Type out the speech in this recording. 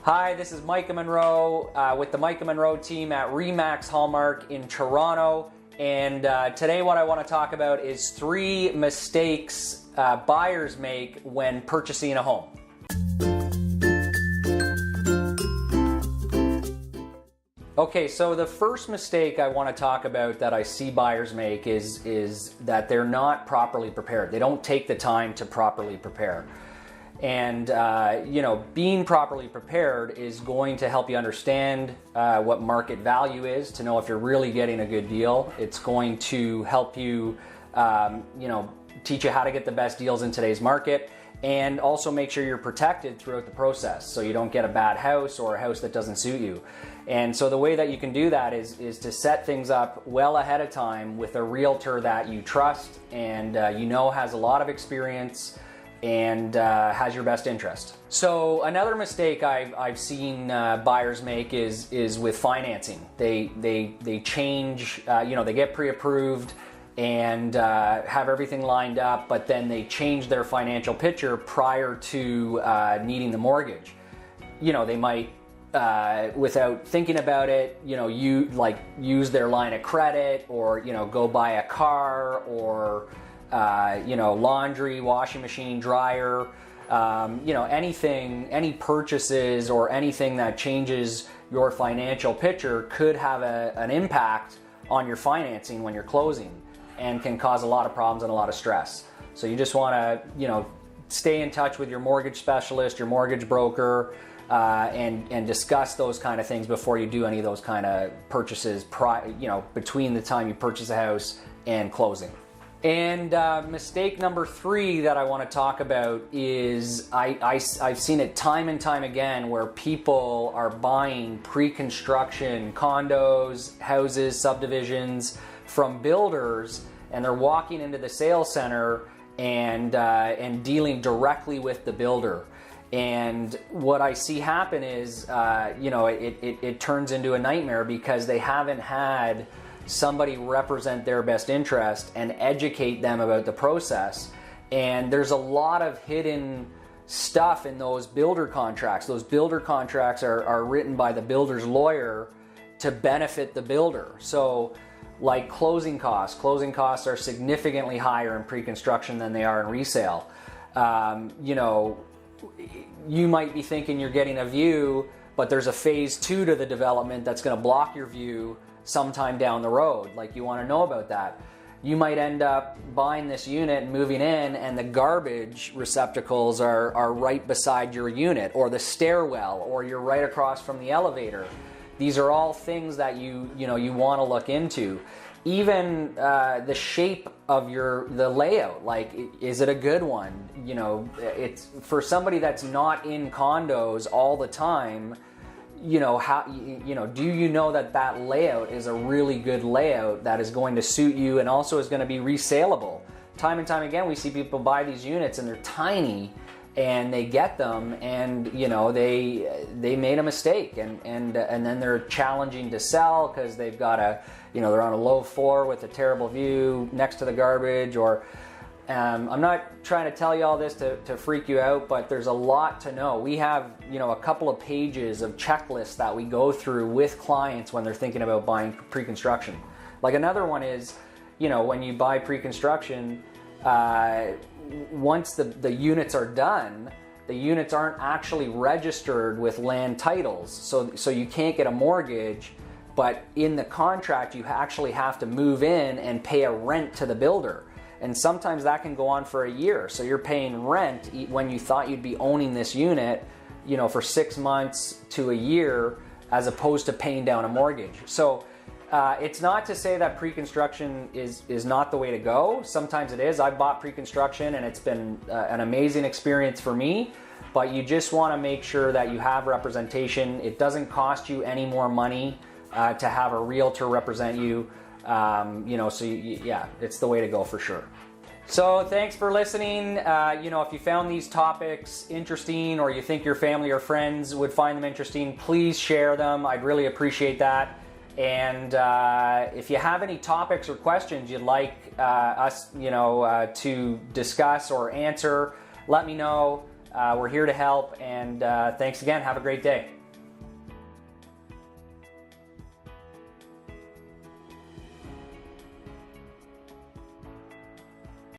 Hi, this is Micah Munro with the Micah Munro team at RE/MAX Hallmark in Toronto. And today what I want to talk about is 3 mistakes buyers make when purchasing a home. Okay, so the first mistake I want to talk about that I see buyers make is that they're not properly prepared. They don't take the time to properly prepare. And, being properly prepared is going to help you understand what market value is, to know if you're really getting a good deal. It's going to help you, teach you how to get the best deals in today's market, and also make sure you're protected throughout the process so you don't get a bad house or a house that doesn't suit you. And so the way that you can do that is to set things up well ahead of time with a realtor that you trust and has a lot of experience and has your best interest. So another mistake I've seen buyers make is with financing. They change, they get pre-approved and have everything lined up, but then they change their financial picture prior to needing the mortgage. They might, without thinking about it, use their line of credit, or go buy a car, or laundry, washing machine, dryer, any purchases or anything that changes your financial picture could have an impact on your financing when you're closing, and can cause a lot of problems and a lot of stress. So you just want to, stay in touch with your mortgage specialist, your mortgage broker, and discuss those kind of things before you do any of those kind of purchases, between the time you purchase a house and closing. And mistake number 3 that I want to talk about is I've seen it time and time again where people are buying pre-construction condos, houses, subdivisions from builders, and they're walking into the sales center and dealing directly with the builder. And what I see happen is, it turns into a nightmare because they haven't had somebody represent their best interest and educate them about the process. And there's a lot of hidden stuff in those builder contracts. Those builder contracts are written by the builder's lawyer to benefit the builder. So like closing costs are significantly higher in pre-construction than they are in resale. You might be thinking you're getting a view, but there's a phase 2 to the development that's going to block your view sometime down the road. Like, you want to know about that. You might end up buying this unit and moving in, and the garbage receptacles are right beside your unit, or the stairwell, or you're right across from the elevator. These are all things that you want to look into. Even the shape of the layout, like, is it a good one? It's for somebody that's not in condos all the time. Do you know that layout is a really good layout that is going to suit you and also is going to be resaleable? Time and time again, we see people buy these units and they're tiny, and they get them, and they made a mistake, and then they're challenging to sell because they've got they're on a low floor with a terrible view next to the garbage, or I'm not trying to tell you all this to freak you out, but there's a lot to know. We have a couple of pages of checklists that we go through with clients when they're thinking about buying pre-construction. Like, another one is, when you buy pre-construction, once the units are done, the units aren't actually registered with land titles, so you can't get a mortgage, but in the contract you actually have to move in and pay a rent to the builder. And sometimes that can go on for a year. So you're paying rent when you thought you'd be owning this unit, for 6 months to a year, as opposed to paying down a mortgage. So it's not to say that pre-construction is not the way to go. Sometimes it is. I've bought pre-construction and it's been an amazing experience for me, but you just want to make sure that you have representation. It doesn't cost you any more money to have a realtor represent you. It's the way to go for sure. So thanks for listening. If you found these topics interesting, or you think your family or friends would find them interesting, please share them. I'd really appreciate that. And if you have any topics or questions you'd like us, to discuss or answer, let me know. We're here to help, and thanks again. Have a great day.